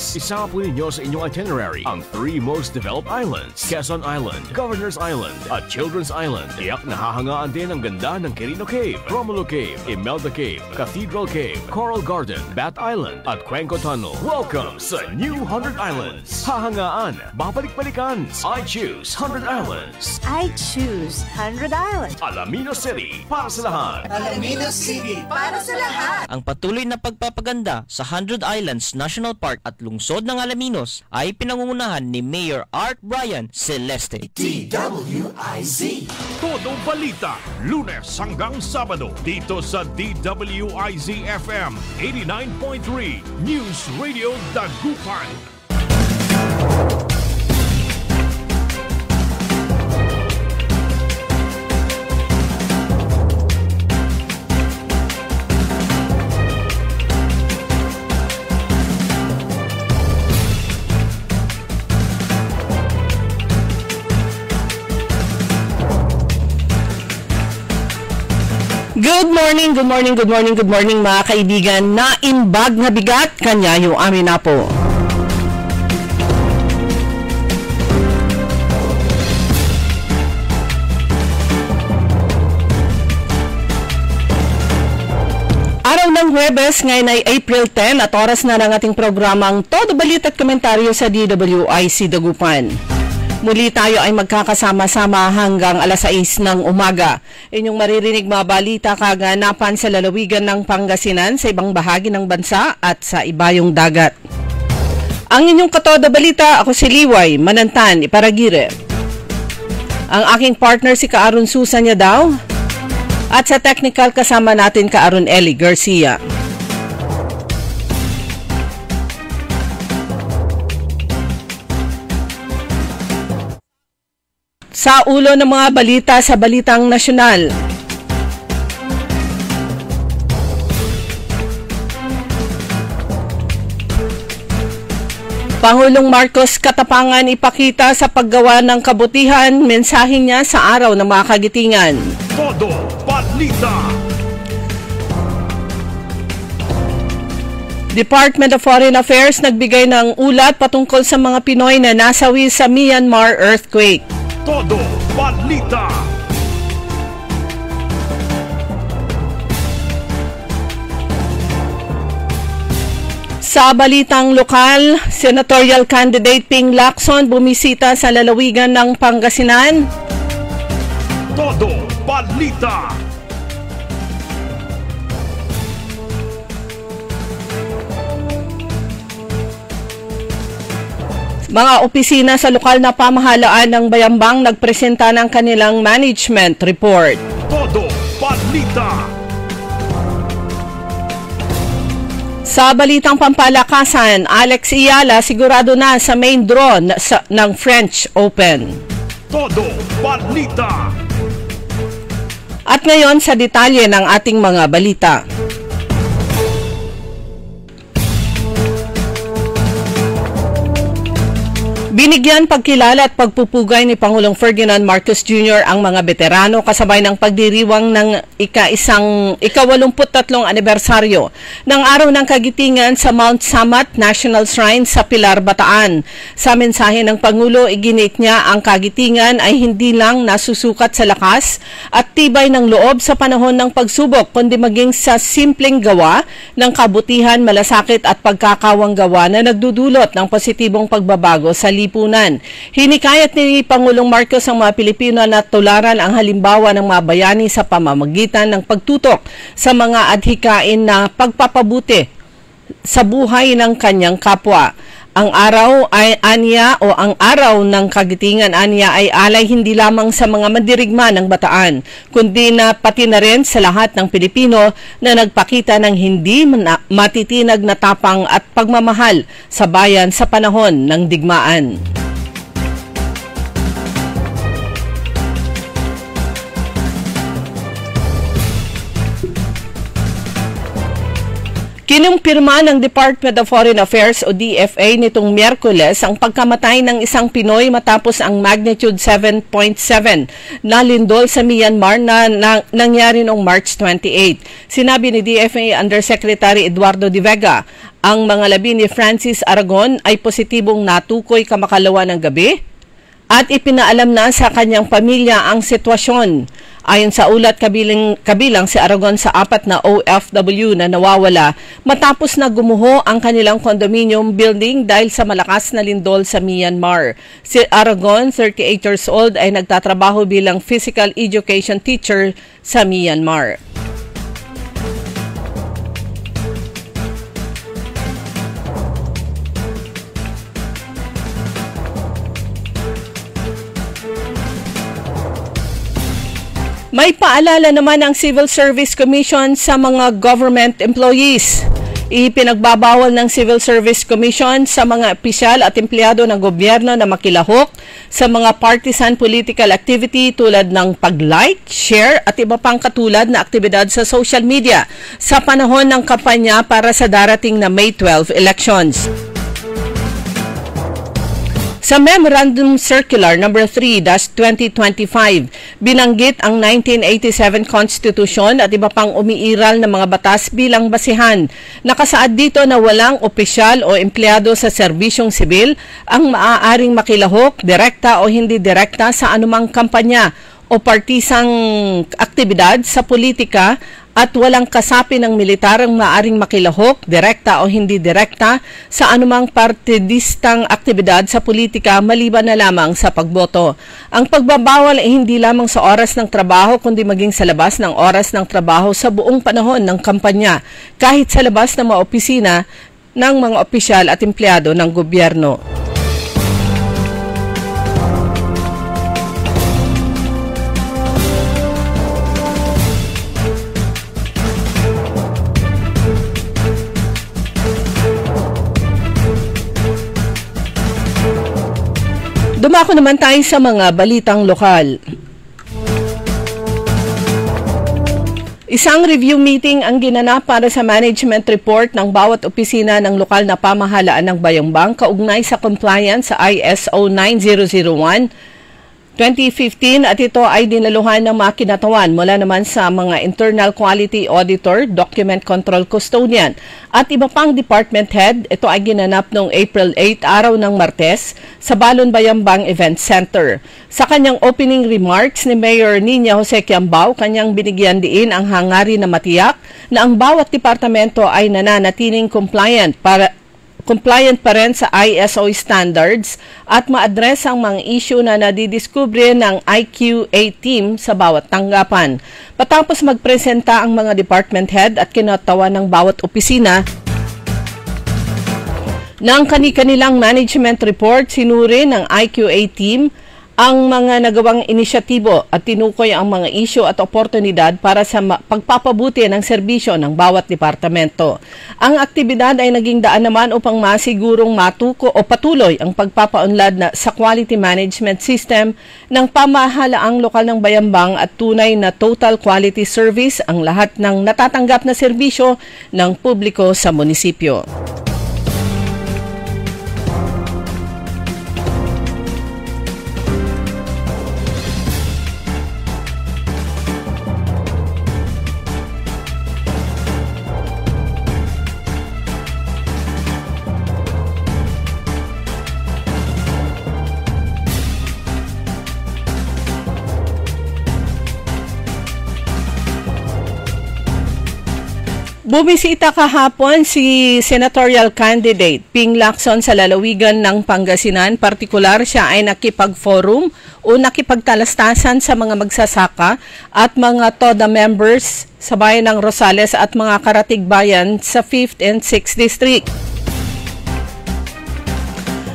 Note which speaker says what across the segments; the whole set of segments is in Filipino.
Speaker 1: Islands. Isama po ninyo sa inyong itinerary ang 3 most developed islands: Quezon Island, Governor's Island, at Children's Island. Tiyak na hahangaan din ang ganda ng Quirino Cave, Romulo Cave, Imelda Cave, Cathedral Cave, Coral Garden, Bat Island, at Cuenco Tunnel. Welcome sa New 100 Islands. Hahangaan, babalik-balikan. I choose 100 Islands.
Speaker 2: I choose 100 Islands.
Speaker 1: Alaminos City, para sa lahat.
Speaker 3: Alaminos City, para sa lahat.
Speaker 4: Ang patuloy na pagpapaganda sa 100 Islands National Park at lungsod ng Alaminos ay pinangungunahan ni Mayor Art Brian Celeste.
Speaker 3: DWIZ.
Speaker 5: Todo balita, Lunes hanggang Sabado dito sa DWIZ FM 89.3 News Radio Dagupan.
Speaker 6: Good morning mga kaibigan. Naimbag na bigat, kanya yung amin na po. Araw ng Huwebes, ngayon ay April 10 at oras na ng ating programang Todo Balita at Komentaryo sa DWIC Dagupan. Muli tayo ay magkakasama-sama hanggang alas 6 ng umaga. Inyong maririnig mga balita kaganapan sa lalawigan ng Pangasinan, sa ibang bahagi ng bansa at sa ibayong dagat. Ang inyong katoda balita, ako si Liway Manantan Iparagire. Ang aking partner si Kaaron Susan niya daw. At sa technical kasama natin Kaaron Eli Garcia. Sa ulo ng mga balita sa Balitang Nasyonal. Pangulong Marcos katapangan ipakita sa paggawa ng kabutihan, mensahe niya sa araw ng mga kagitingan.
Speaker 5: Todo balita.
Speaker 6: Department of Foreign Affairs nagbigay ng ulat patungkol sa mga Pinoy na nasawi sa Myanmar earthquake.
Speaker 5: Todo balita.
Speaker 6: Sa balitang lokal, senatorial candidate Ping Lacson bumisita sa lalawigan ng Pangasinan.
Speaker 5: Todo balita.
Speaker 6: Mga opisina sa lokal na pamahalaan ng Bayambang nagpresenta ng kanilang management report.
Speaker 5: Todo balita.
Speaker 6: Sa balitang pampalakasan, Alex Iyala sigurado na sa main draw ng French Open.
Speaker 5: Todo balita.
Speaker 6: At ngayon sa detalye ng ating mga balita. Binigyan pagkilala at pagpupugay ni Pangulong Ferdinand Marcos Jr. ang mga veterano kasabay ng pagdiriwang ng ika-83 anibersaryo ng Araw ng Kagitingan sa Mount Samat National Shrine sa Pilar, Bataan. Sa mensahe ng Pangulo, iginit niya ang kagitingan ay hindi lang nasusukat sa lakas at tibay ng loob sa panahon ng pagsubok, kundi maging sa simpleng gawa ng kabutihan, malasakit at pagkakawang gawa na nagdudulot ng positibong pagbabago sa lipunan. Hinikayat ni Pangulong Marcos ang mga Pilipino na tularan ang halimbawa ng mga bayani sa pamamagitan ng pagtutok sa mga adhikain na pagpapabuti sa buhay ng kanyang kapwa. Ang araw ay ang araw ng kagitingan anya ay alay hindi lamang sa mga mandirigma ng Bataan, kundi na pati na rin sa lahat ng Pilipino na nagpakita ng hindi matitinag na tapang at pagmamahal sa bayan sa panahon ng digmaan. Kinumpirma ng Department of Foreign Affairs o DFA nitong Miyerkules ang pagkamatay ng isang Pinoy matapos ang magnitude 7.7 na lindol sa Myanmar na nangyari noong March 28. Sinabi ni DFA Undersecretary Eduardo De Vega, ang mga labi ni Francis Aragon ay positibong natukoy kamakalawa ng gabi at ipinaalam na sa kanyang pamilya ang sitwasyon. Ayon sa ulat, kabilang si Aragon sa 4 na OFW na nawawala matapos na gumuho ang kanilang condominium building dahil sa malakas na lindol sa Myanmar. Si Aragon, 38 years old, ay nagtatrabaho bilang physical education teacher sa Myanmar. May paalala naman ang Civil Service Commission sa mga government employees. Ipinagbabawal ng Civil Service Commission sa mga opisyal at empleyado ng gobyerno na makilahok sa mga partisan political activity tulad ng pag-like, share at iba pang katulad na aktibidad sa social media sa panahon ng kampanya para sa darating na May 12 elections. Sa Memorandum Circular No. 3-2025, binanggit ang 1987 Constitution at iba pang umiiral na mga batas bilang basihan. Nakasaad dito na walang opisyal o empleyado sa serbisyong sibil ang maaaring makilahok, direkta o hindi direkta sa anumang kampanya o partisang aktibidad sa politika at walang kasapi ng militar ang maaaring makilahok, direkta o hindi direkta sa anumang partidistang aktibidad sa politika maliban na lamang sa pagboto. Ang pagbabawal ay hindi lamang sa oras ng trabaho kundi maging sa labas ng oras ng trabaho sa buong panahon ng kampanya, kahit sa labas ng mga opisina ng mga opisyal at empleyado ng gobyerno. Dumako naman tayo sa mga balitang lokal. Isang review meeting ang ginanap para sa management report ng bawat opisina ng lokal na pamahalaan ng Bayambang kaugnay sa compliance sa ISO 9001-2015 at ito ay dinaluhan ng mga kinatawan mula naman sa mga internal quality auditor, document control custodian at iba pang department head. Ito ay ginanap noong April 8, araw ng Martes, sa Balon Bayambang Event Center. Sa kanyang opening remarks ni Mayor Nina Jose Quiambao, kanyang binigyan diin ang hangarin na matiyak na ang bawat departamento ay nananatiling compliant pa rin sa ISO standards at ma-address ang mga issue na nadidiskubre ng IQA team sa bawat tanggapan. Patapos magpresenta ang mga department head at kinatawan ng bawat opisina ng kani-kanilang management report, sinuri ng IQA team ang mga nagawang inisyatibo at tinukoy ang mga issue at oportunidad para sa pagpapabuti ng serbisyo ng bawat departamento. Ang aktibidad ay naging daan naman upang masigurong matuko o patuloy ang pagpapaunlad na sa quality management system ng pamahalaang lokal ng Bayambang at tunay na total quality service ang lahat ng natatanggap na serbisyo ng publiko sa munisipyo. Bumisita kahapon si senatorial candidate Ping Lacson sa lalawigan ng Pangasinan. Partikular, siya ay nakipag-forum o nakipagtalastasan sa mga magsasaka at mga TODA members sa bayan ng Rosales at mga karatig bayan sa 5th and 6th District.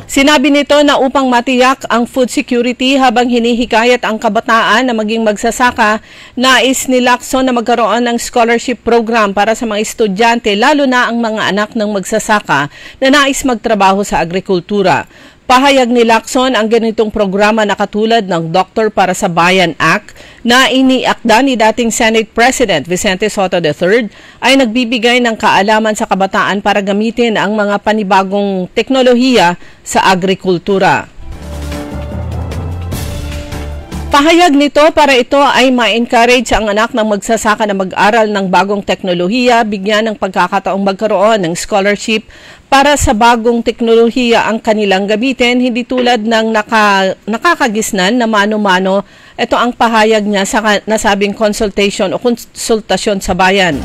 Speaker 6: Sinabi nito na upang matiyak ang food security habang hinihikayat ang kabataan na maging magsasaka, nais ni Lacson na magkaroon ng scholarship program para sa mga estudyante, lalo na ang mga anak ng magsasaka na nais magtrabaho sa agrikultura. Pahayag ni Lacson ang ganitong programa na katulad ng Doktor para sa Bayan Act na iniakda ni dating Senate President Vicente Sotto III ay nagbibigay ng kaalaman sa kabataan para gamitin ang mga panibagong teknolohiya sa agrikultura. Pahayag nito para ito ay ma-encourage ang anak ng magsasaka na mag-aral ng bagong teknolohiya, bigyan ng pagkakataong magkaroon ng scholarship para sa bagong teknolohiya ang kanilang gamitin, hindi tulad ng nakakagisnan na mano-mano. Ito ang pahayag niya sa nasabing consultation o konsultasyon sa bayan.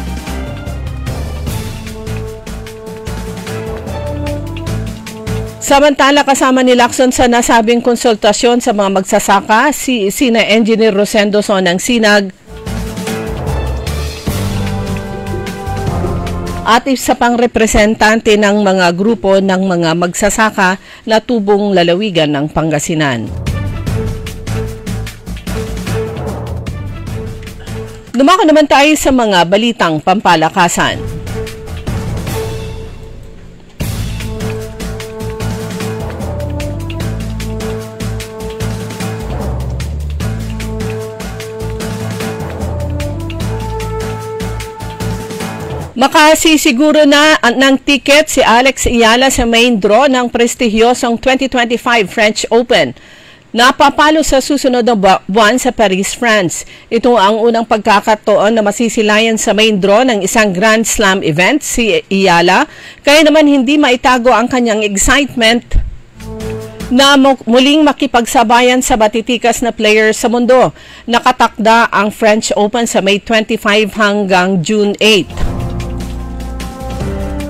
Speaker 6: Samantala, kasama ni Lacson sa nasabing konsultasyon sa mga magsasaka, sina Engineer Rosendo Son ng Sinag at isa pang representante ng mga grupo ng mga magsasaka na tubong lalawigan ng Pangasinan. Dumako naman tayo sa mga balitang pampalakasan. Makasisiguro na ng ticket si Alex Ayala sa main draw ng prestigyosong 2025 French Open. Napapalo sa susunod na buwan sa Paris, France. Ito ang unang pagkakataon na masisilayan sa main draw ng isang Grand Slam event si Ayala, kaya naman hindi maitago ang kanyang excitement na muling makipagsabayan sa batitikas na players sa mundo. Nakatakda ang French Open sa May 25 hanggang June 8.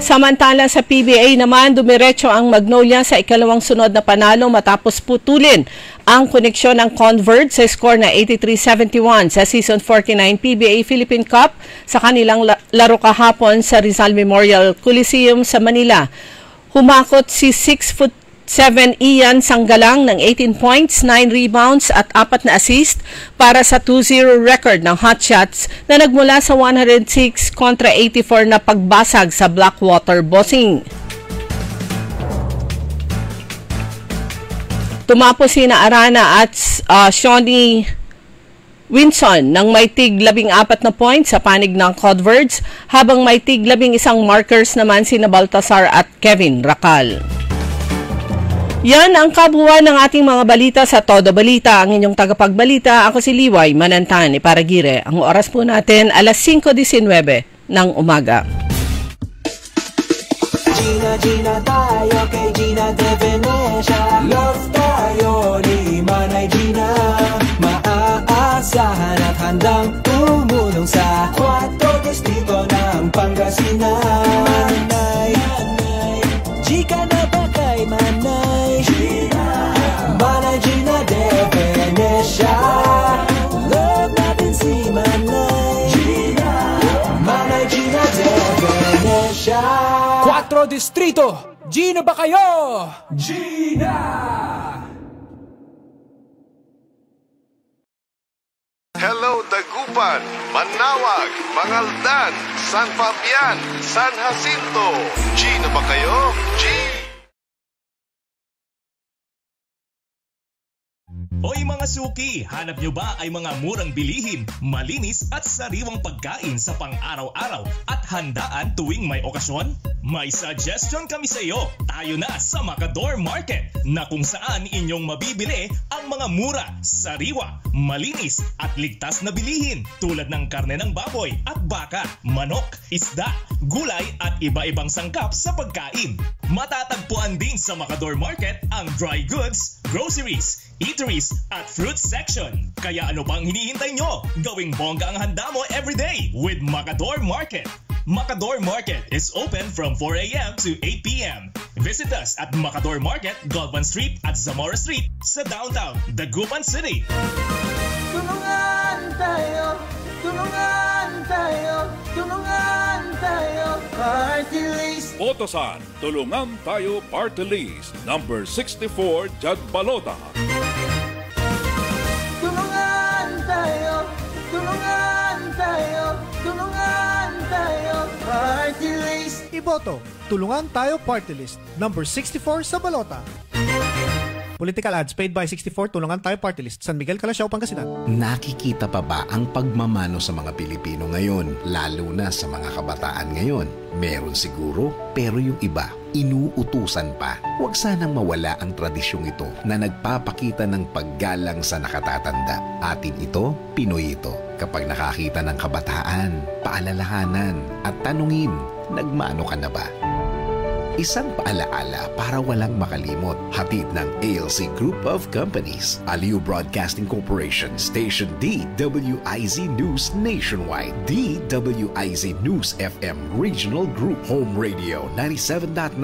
Speaker 6: Samantala sa PBA naman, dumiretso ang Magnolia sa ikalawang sunod na panalo matapos putulin ang koneksyon ng Convert sa score na 83-71 sa Season 49 PBA Philippine Cup sa kanilang laro kahapon sa Rizal Memorial Coliseum sa Manila. Humakot si 6'7" Ian Sanggalang ng 18 points, 9 rebounds at 4 na assist para sa 2-0 record ng Hotshots na nagmula sa 106 kontra 84 na pagbasag sa Blackwater Bossing. Tumapos sina Arana at Shawnee Winson ng may tig 14 na points sa panig ng Codverds, habang may tig 11 markers naman sina Baltasar at Kevin Racal. Yan ang kabuuan ng ating mga balita sa Todo Balita. Ang inyong tagapagbalita, ako si Liway Manantani Paragire. Ang oras po natin, 5:19 ng umaga.
Speaker 3: Gina tayo kay Gina de Venecia. Love tayo ni Manay Gina. Maaasahan at handang tumulong sa 4 distrito ng Pangasinan. Manay, Gika na ba kay Manay Gina? Manay Gina de Venecia. Love natin si Manay Gina. Manay Gina de Venecia.
Speaker 7: 4 distrito, Gina ba kayo?
Speaker 3: Gina!
Speaker 8: Hello, Dagupan, Manawag, Mangaldan, San Fabian, San Jacinto. Gina ba kayo?
Speaker 9: Hoy mga suki, hanap nyo ba ay mga murang bilihin, malinis at sariwang pagkain sa pang-araw-araw at handaan tuwing may okasyon? May suggestion kami sa iyo. Tayo na sa Macador Market na kung saan inyong mabibili ang mga mura, sariwa, malinis at ligtas na bilihin tulad ng karne ng baboy at baka, manok, isda, gulay at iba-ibang sangkap sa pagkain. Matatagpuan din sa Macador Market ang dry goods, groceries, eateries at fruit section. Kaya ano pang hinihintay nyo? Gawing bongga ang handa mo everyday with Macador Market. Macador Market is open from 4 a.m. to 8 p.m. Visit us at Macador Market, Galvan Street at Zamora Street sa downtown Dagupan City.
Speaker 3: Tulungan tayo, tulungan tayo, tulungan tayo, Party List.
Speaker 5: Otosan, Tulungan Tayo Party List, number 64, Jad Balota.
Speaker 3: Tulungan tayo, tulungan tayo, tulungan tayo, Party List.
Speaker 10: Iboto, Tulungan Tayo Party List, number 64 sa balota. Political ads paid by 64 Tulungan Tayo Party List, San Miguel, Calasiao, Pangasinan.
Speaker 11: Nakikita pa ba ang pagmamano sa mga Pilipino ngayon, lalo na sa mga kabataan ngayon? Meron siguro, pero yung iba, inuutusan pa. Huwag sanang mawala ang tradisyong ito na nagpapakita ng paggalang sa nakatatanda. Atin ito, Pinoy ito. Kapag nakakita ng kabataan, paalalahanan at tanungin, nagmano ka na ba? Isang paalaala para walang makalimot. Hatid ng ALC Group of Companies. Aliw Broadcasting Corporation. Station DWIZ News Nationwide. DWIZ News FM Regional Group. Home Radio 97.9.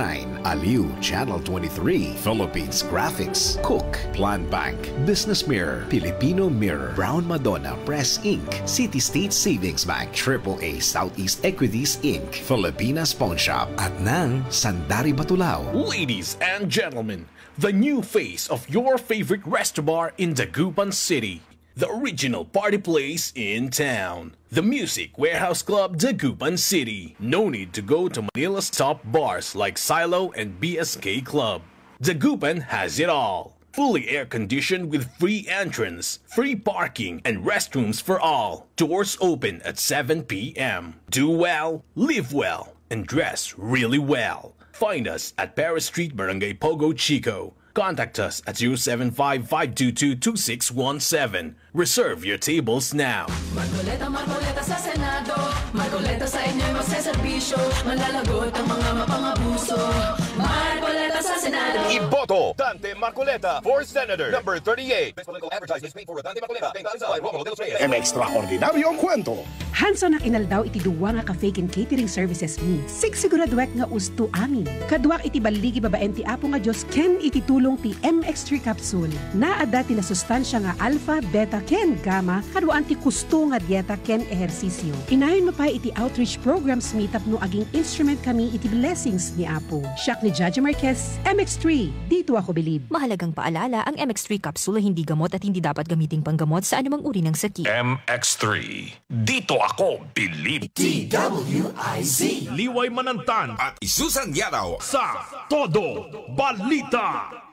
Speaker 11: Aliw Channel 23. Philippines Graphics. Cook. Plan Bank. Business Mirror. Filipino Mirror. Brown Madonna Press Inc. City State Savings Bank. AAA Southeast Equities Inc. Filipinas Pawn Shop. At ng Sandari Batulao.
Speaker 1: Ladies and gentlemen, the new face of your favorite restaurant in Dagupan City. The original party place in town. The Music Warehouse Club, Dagupan City. No need to go to Manila's top bars like Silo and BSK Club. Dagupan has it all. Fully air-conditioned with free entrance, free parking, and restrooms for all. Doors open at 7 p.m. Do well, live well, and dress really well. Find us at Paris Street, Barangay Pogo, Chico. Contact us at 075-522-2617. Reserve your tables now.
Speaker 12: Marcoleta, Marcoleta sa Senado. Marcoleta sa inyo'y magseserbisyo. Malalagot ang mga mapangabuso. Marcoleta sa Senado.
Speaker 13: Iboto Dante Marcoleta for Senator number 38. This political advertisement is paid for Dante Marcoleta. By Romulo de los Reyes.
Speaker 14: Extraordinario ang kwento. Hanson ang inaldaw iti duwa nga ka-fake and catering services mi. Siguraduek nga usto amin. Kaduak iti baligi babaen ti apo nga Diyos ken iti tulong ti MX3 capsule. Naada ti na sustansya nga alpha, beta, ken gamma kaduan ti kusto nga dieta ken ehersisyo. Inayon mo pa iti outreach programs mi tapno aging instrument kami iti blessings ni apo. Siak ni Judge Marquez, MX3. Dito ako bilib.
Speaker 15: Mahalagang paalala, ang MX3 capsule hindi gamot at hindi dapat gamiting panggamot sa anumang uri ng sakit.
Speaker 16: MX3. Dito ako bilib.
Speaker 17: DWIZ.
Speaker 16: Liway Manantan
Speaker 17: at Isusan Yadaw
Speaker 16: sa Todo Balita.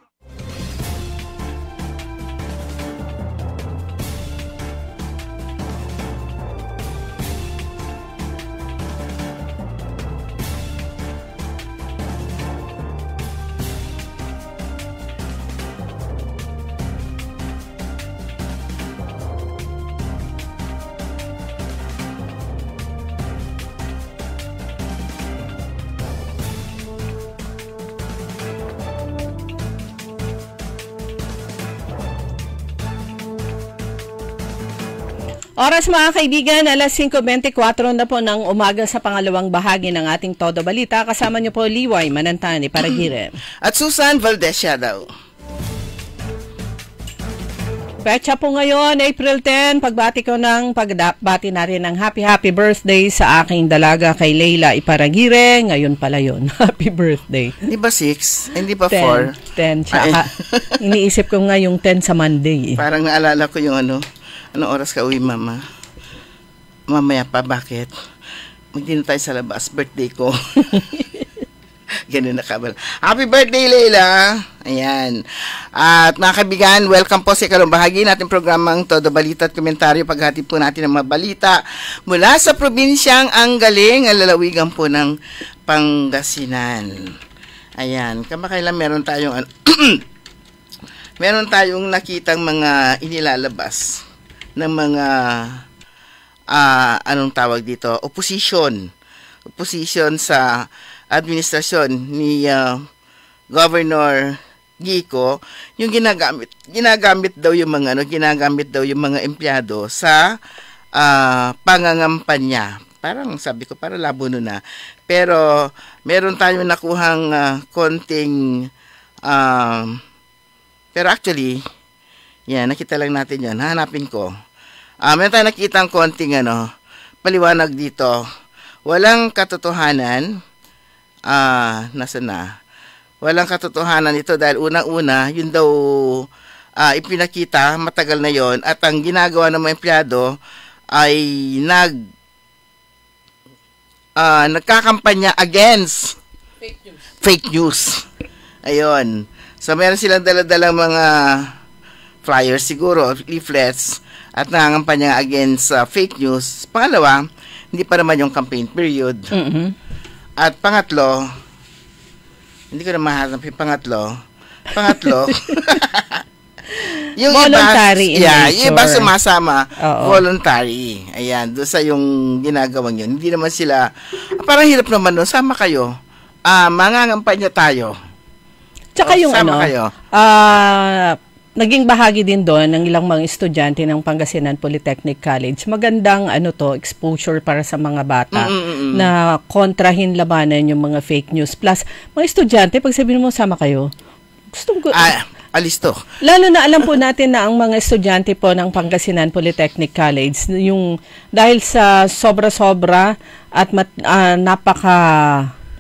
Speaker 6: Oras mga kaibigan, alas 5:24 na po ng umaga sa pangalawang bahagi ng ating Todo Balita. Kasama niyo po Liway Manantani Paragiren.
Speaker 18: At Susan Valdez daw.
Speaker 6: Petsa po ngayon, April 10, pagbati ko ng pagbati na rin ng happy birthday sa aking dalaga kay Leila Iparagire. Ngayon pala yun. Happy birthday.
Speaker 18: Hindi ba 6? Hindi ba 4?
Speaker 6: 10. Tsaka, iniisip ko nga yung 10 sa Monday.
Speaker 18: Parang naalala ko yung anong oras ka uwi, mama? Mamaya pa, bakit? Hindi na tayo sa labas, birthday ko. Ganun na kabal. Happy birthday, Leila! Ayan. At mga kaibigan, welcome po sa ikalawang bahagi natin programang Todo Balita at Komentaryo. Paghatid po natin ng mga balita mula sa probinsyang Anggaling, ang lalawigan po ng Pangasinan. Ayan. Kamakailan meron tayong meron tayong nakitang mga inilalabas ng mga anong tawag dito, opposition sa administrasyon ni Governor Gico, yung ginagamit daw yung mga empleyado sa pangangampanya. Parang sabi ko, para labo na. Pero meron tayong nakuhang konting pero actually, yan, nakita lang natin yan. Hanapin ko. Meron tayong nakitang konting paliwanag dito. Walang katotohanan. Nasaan na? Walang katotohanan ito dahil unang-una, yun daw ipinakita, matagal na yon. At ang ginagawa ng mga empleyado ay nagkakampanya against fake news. Ayun. So, meron silang dala-dalang mga flyers siguro, leaflets, at nangangampanya against fake news. Pangalawa, hindi pa naman yung campaign period. At pangatlo, hindi ko na mahanap yung pangatlo, yung
Speaker 6: voluntary
Speaker 18: iba, yung iba sumasama, voluntary. Ayan, doon sa yung ginagawang yun. Hindi naman sila, parang hirap naman doon, sama kayo. Mangangampanya tayo.
Speaker 6: Tsaka yung
Speaker 18: sama kayo.
Speaker 6: Naging bahagi din doon ng ilang mga estudyante ng Pangasinan Polytechnic College. Magandang exposure para sa mga bata na kontrahin labanan yung mga fake news. Plus, mga estudyante, pag sabihin mo sama kayo, gustong ko...
Speaker 18: alisto.
Speaker 6: Lalo na alam po natin na ang mga estudyante po ng Pangasinan Polytechnic College, yung dahil sa sobra-sobra at napaka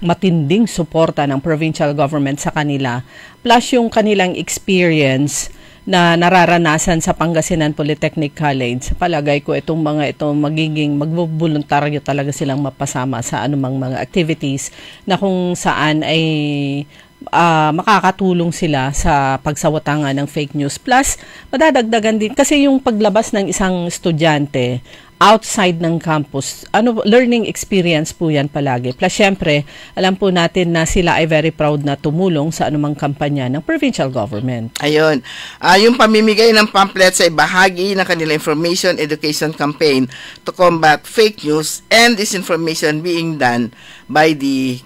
Speaker 6: matinding suporta ng provincial government sa kanila, plus yung kanilang experience na nararanasan sa Pangasinan Polytechnic College, palagay ko itong mga ito magiging magvoluntaryo talaga silang mapasama sa anumang mga activities na kung saan ay makakatulong sila sa pagsawatangan ng fake news. Plus, madadagdagan din kasi yung paglabas ng isang estudyante outside ng campus, learning experience po yan palagi. Plus, syempre, alam po natin na sila ay very proud na tumulong sa anumang kampanya ng provincial government.
Speaker 18: Ayun. Yung pamimigay ng pamphlets ay bahagi ng kanilang information education campaign to combat fake news and disinformation being done by the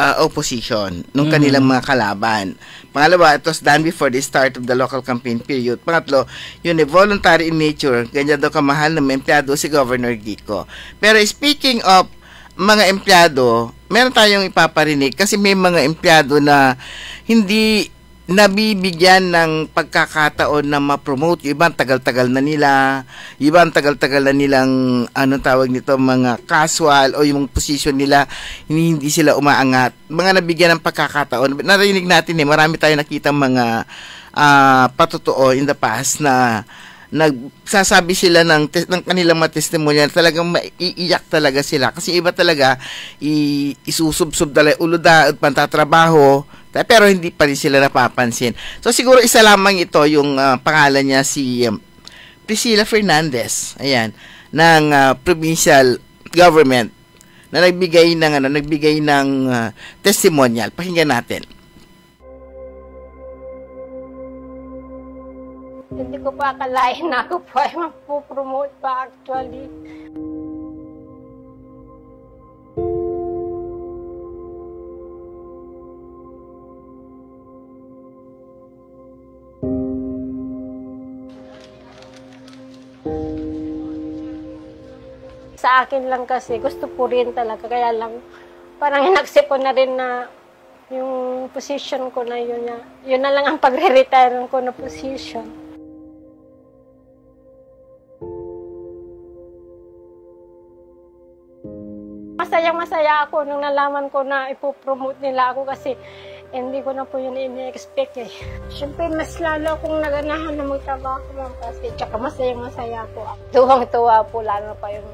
Speaker 18: opposition nung kanilang mga kalaban. Pangalawa, it was done before the start of the local campaign period. Pangatlo, yun ay voluntary in nature. Ganyan daw kamahal na may empleyado si Governor Gico. Pero speaking of mga empleyado, meron tayong ipaparinig kasi may mga empleyado na hindi nabibigyan ng pagkakataon na ma-promote. Yung ibang tagal-tagal na nila, ibang tagal-tagal na nilang tawag nito, mga casual o yung position nila, hindi sila umaangat. Mga nabigyan ng pagkakataon. Narinig natin marami tayong nakita mga patutuo in the past na nagsasabi sila ng kanilang mga testimonial, talagang maiiyak talaga sila. Kasi iba talaga, isusubsub talaga, uluda at pantatrabaho, pero hindi pa rin sila napapansin. So siguro isa lamang ito yung pangalan niya si Priscilla Fernandez, ayan, ng provincial government na nagbigay ng testimonial. Pakinggan natin.
Speaker 19: Hindi ko pa akalain na ako po ay magpo-promote pa actually. Sa akin lang kasi, gusto ko rin talaga. Kaya lang, parang inaksip ko na rin na yung position ko na yun na lang ang pagre-retire ko na position. Masayang-masaya ako nung nalaman ko na ipopromote nila ako kasi hindi ko na po yun ini-expect eh. Siyempre, mas lalo akong naganahan na magtrabaho lang kasi tsaka masayang-masaya po ako. Tuwang-tuwa po, lalo pa yung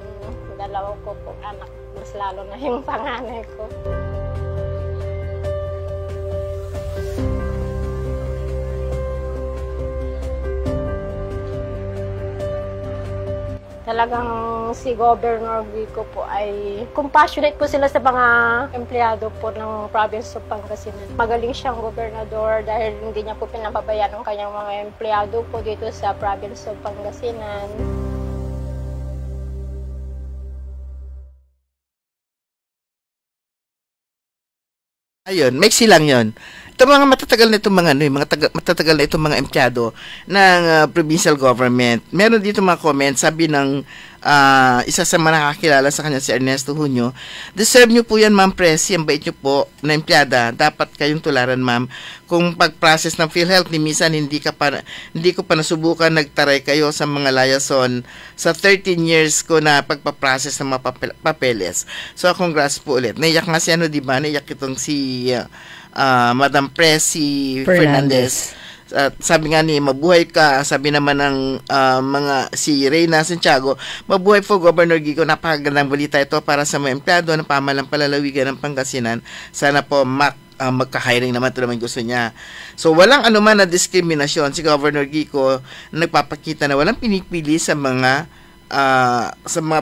Speaker 19: dalawa ko po anak. Mas lalo na yung panganay ko. Talagang si Governor Gico po ay compassionate po sila sa mga empleyado po ng province of Pangasinan. Magaling siyang gobernador dahil hindi niya po pinapabayaan ang kanyang mga empleyado po dito sa province of Pangasinan.
Speaker 18: Ayun, maiksi lang yun. Ito mga matatagal na itong matatagal na itong mga empleyado ng provincial government. Meron dito mga comments, sabi ng isa sa mga nakakilala sa kanya, si Ernesto Junio, deserve nyo po yan, Ma'am Presi, ang bait nyo po na empleyada. Dapat kayong tularan, Ma'am. Kung pag-process ng PhilHealth, ni minsan hindi ko pa nasubukan, nagtaray kayo sa mga layason sa 13 years ko na pagpa-process ng mga papeles. So, congrats po ulit. Naiyak nga si diba? Naiyak itong si Madam Presi Fernandez. Sabi nga ni, mabuhay ka. Sabi naman ng mga si Reyna Santiago, mabuhay po Governor Gico, napakagandang balita ito para sa mga empleyado ng pamalang palalawigan ng Pangasinan. Sana po magka-hiring naman, ito naman gusto niya. So walang anuman na diskriminasyon si Governor Gico na nagpapakita na walang pinipili sa mga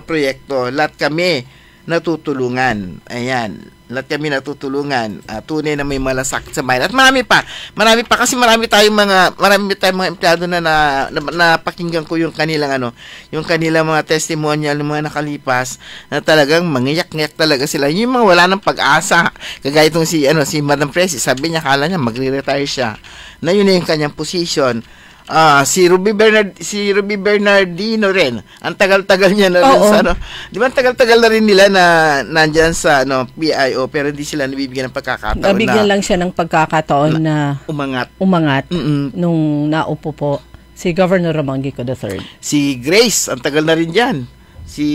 Speaker 18: proyekto. Lahat kami natutulungan. Ayan. Lahat kami natutulungan. Tunay na may malasakit sa bayan. At marami pa kasi marami tayong mga empleyado na napakinggan ko yung kanilang mga testimonial ng mga nakalipas na talagang mangiyak-ngiyak talaga sila. Yung mga wala ng pag-asa. Kagaya itong si Madam Presi, sabi niya kala niya magre-retire siya. Na yun na yung kanyang position. Si Ruby Bernardino rin. Ang tagal-tagal niya na rin sa di ba tagal-tagal na rin nila na nandiyan sa PIO pero hindi sila nabibigyan ng pagkakataon.
Speaker 6: Nabigyan lang siya ng pagkakataon na umangat nung naupo po si Governor Ramon Gico III.
Speaker 18: Si Grace, ang tagal na rin diyan. Si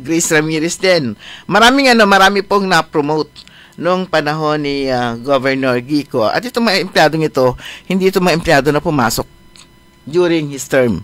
Speaker 18: Grace Ramirez din. Marami pong na-promote noong panahon ni Governor Gico. At itong mga empleyadong ito, hindi ito mga empleyado na pumasok during his term.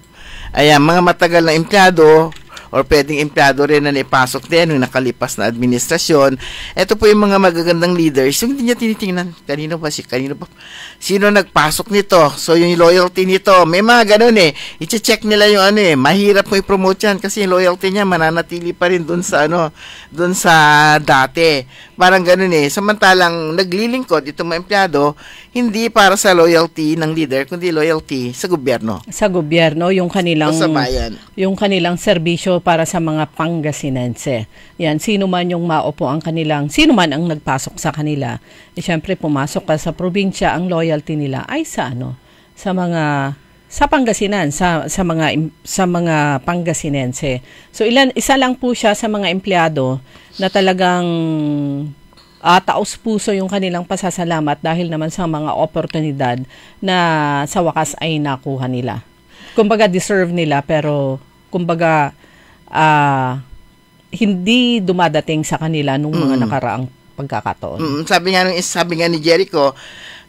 Speaker 18: Ayan, mga matagal na empleyado or pwedeng empleyado rin na naipasok din nung nakalipas na administrasyon. Ito po yung mga magagandang leaders, yung hindi niya tinitingnan, kanino ba, sino nagpasok nito, so yung loyalty nito, may mga ganun i-check nila yung mahirap mo i-promote yan kasi yung loyalty niya mananatili pa rin dun sa dati. Parang ganun samantalang naglilingkod itong mga empleyado, hindi para sa loyalty ng leader, kundi loyalty sa gobyerno.
Speaker 6: Sa gobyerno, yung kanilang serbisyo para sa mga Pangasinense. Yan, sino man yung maupo sino man ang nagpasok sa kanila. Siyempre, pumasok ka sa probinsya, ang loyalty nila ay sa Pangasinan, sa mga Pangasinense. So isa lang po siya sa mga empleyado na talagang taos puso yung kanilang pasasalamat dahil naman sa mga oportunidad na sa wakas ay nakuha nila. Kumbaga deserve nila pero kumbaga hindi dumadating sa kanila nung mga nakaraang pagkakataon. Sabi
Speaker 18: nga ni Jericho,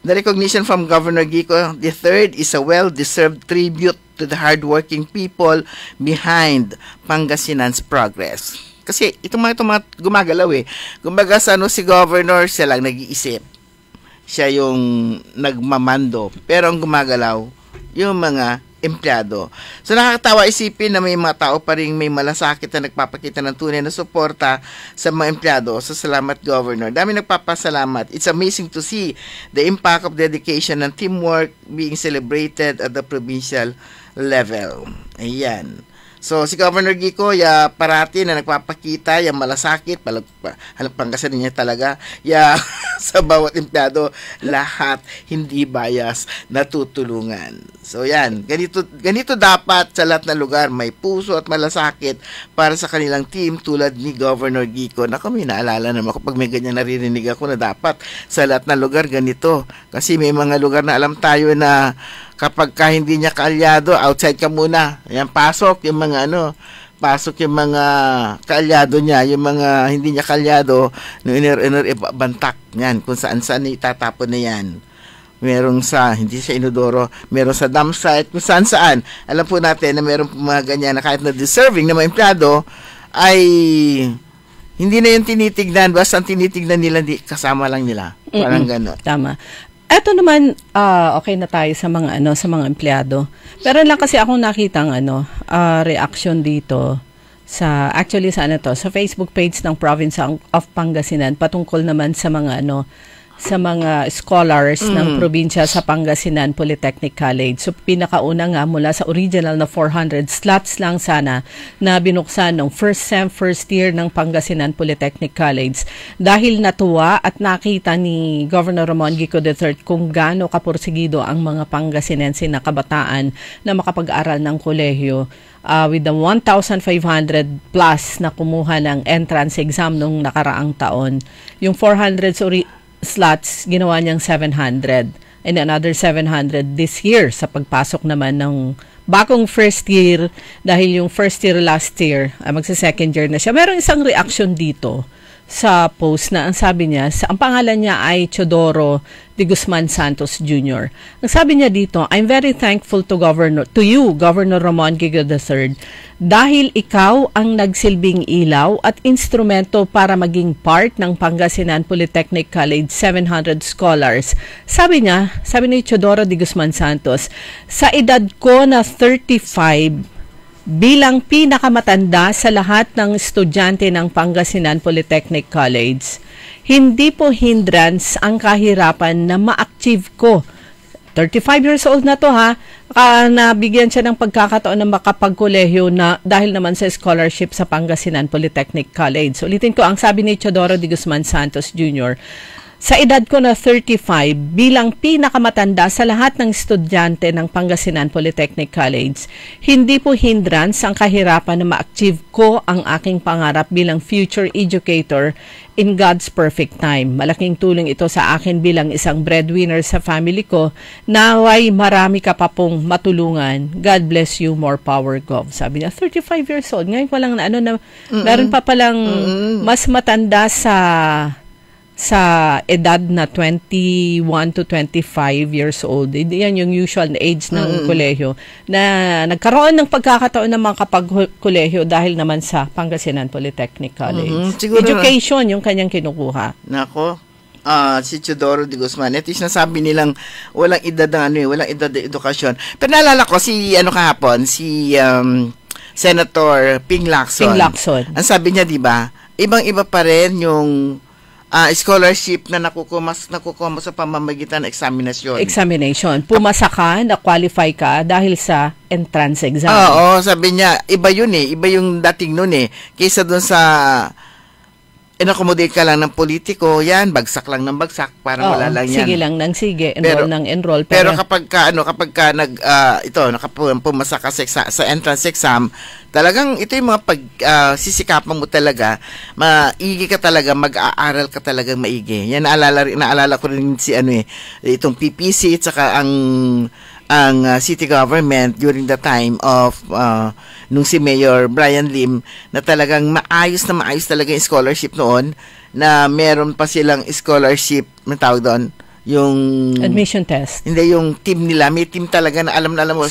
Speaker 18: the recognition from Governor Gico III is a well-deserved tribute to the hardworking people behind Pangasinan's progress. Kasi itong mga gumagalaw Kumbaga si Governor, siya lang nag-iisip. Siya yung nagmamando. Pero ang gumagalaw, yung mga empleyado. So nakakatawa isipin na may mga tao pa rin may malasakit na nagpapakita ng tunay na suporta sa mga empleyado. So salamat, Governor. Dami nagpapasalamat. It's amazing to see the impact of dedication and teamwork being celebrated at the provincial level. Ayan. So, si Governor Gico, parati na nagpapakita, malasakit, Pangasinan niya talaga, sa bawat empleyado, lahat, hindi bias, natutulungan. So, yan. Ganito dapat sa lahat ng lugar, may puso at malasakit para sa kanilang team tulad ni Governor Gico. Naku, may naalala naman ako pag may ganyan naririnig ako na dapat sa lahat ng lugar ganito. Kasi may mga lugar na alam tayo na kapag hindi niya kaalyado, outside ka muna. Ayan, pasok yung mga kaalyado niya, yung mga hindi niya kaalyado, bantak. Yan, kung saan-saan itatapon na yan. Merong hindi sa inodoro, meron sa dump site, kung saan-saan. Alam po natin na meron mga ganyan na kahit na deserving na mga empleyado, ay hindi na yung tinitignan, basta ang tinitignan nila, kasama lang nila. Parang gano'n.
Speaker 6: Tama. Eto naman, okay na tayo sa mga empleyado. Pero lang kasi akong nakitang reaction dito sa Facebook page ng Province of Pangasinan patungkol naman sa mga scholars ng probinsya sa Pangasinan Polytechnic College. So pinakauna nga mula sa original na 400 slots lang sana na binuksan ng first year ng Pangasinan Polytechnic College dahil natuwa at nakita ni Governor Ramon Gico III kung gaano kapursigido ang mga Pangasinense na kabataan na makapag-aral ng kolehiyo. With the 1,500 plus na kumuha ng entrance exam nung nakaraang taon. Yung 400 slots, ginawa niyang 700 and another 700 this year sa pagpasok naman ng bagong first year dahil yung first year last year, magsa-second year na siya. Meron isang reaction dito sa post na ang sabi niya, ang pangalan niya ay Teodoro de Guzman Santos Jr. Ang sabi niya dito, I'm very thankful to you, Governor Ramon Giga III, dahil ikaw ang nagsilbing ilaw at instrumento para maging part ng Pangasinan Polytechnic College 700 Scholars. Sabi ni Teodoro de Guzman Santos, sa edad ko na 35, bilang pinakamatanda sa lahat ng estudyante ng Pangasinan Polytechnic College, hindi po hindrance ang kahirapan na ma-achieve ko. 35 years old na to ha, nabigyan siya ng pagkakataon na makapagkolehiyo na dahil naman sa scholarship sa Pangasinan Polytechnic College. Ulitin ko, ang sabi ni Teodoro de Guzman Santos Jr., sa edad ko na 35, bilang pinakamatanda sa lahat ng estudyante ng Pangasinan Polytechnic College, hindi po hindrance ang kahirapan na ma-achieve ko ang aking pangarap bilang future educator in God's perfect time. Malaking tulong ito sa akin bilang isang breadwinner sa family ko. Naway marami ka pa pong matulungan. God bless you, more power, Gov. Sabi niya, 35 years old. Ngayon pa lang meron pa palang mas matanda sa edad na 21 to 25 years old. Yan yung usual age ng kolehiyo na nagkaroon ng pagkakataon ng mga kapag-kolehiyo dahil naman sa Pangasinan Polytechnic College. Education yung kanyang kinukuha.
Speaker 18: Nako. Si Teodoro de Guzman. Ito yung sinasabi nilang walang edad ng walang edad ng edukasyon. Pero naalala ko si kahapon, si Senator Ping Lacson. Ang sabi niya, 'di ba? Ibang-iba pa rin yung scholarship na nakukuha mo sa pamamagitan ng examination. Pumasa ka, na-qualify ka dahil sa entrance exam. Oo, sabi niya, iba yun iba yung dating nun kaysa dun sa in-accommodate ka lang ng politiko, yan, bagsak lang ng bagsak, parang wala lang yan.
Speaker 6: Sige lang ng sige, enroll ng enroll.
Speaker 18: Pero kapag ka pumasa ka sa entrance exam, talagang ito yung mga sisikapan mo talaga, maigi ka talaga, mag-aaral ka talagang maigi. Yan, naalala ko rin si itong PPC, at saka ang city government during the time of nung si Mayor Brian Lim, na talagang maayos talaga yung scholarship noon, na meron pa silang scholarship, may tawag doon, yung
Speaker 6: admission test.
Speaker 18: Hindi, yung team nila, may team talaga na alam mo.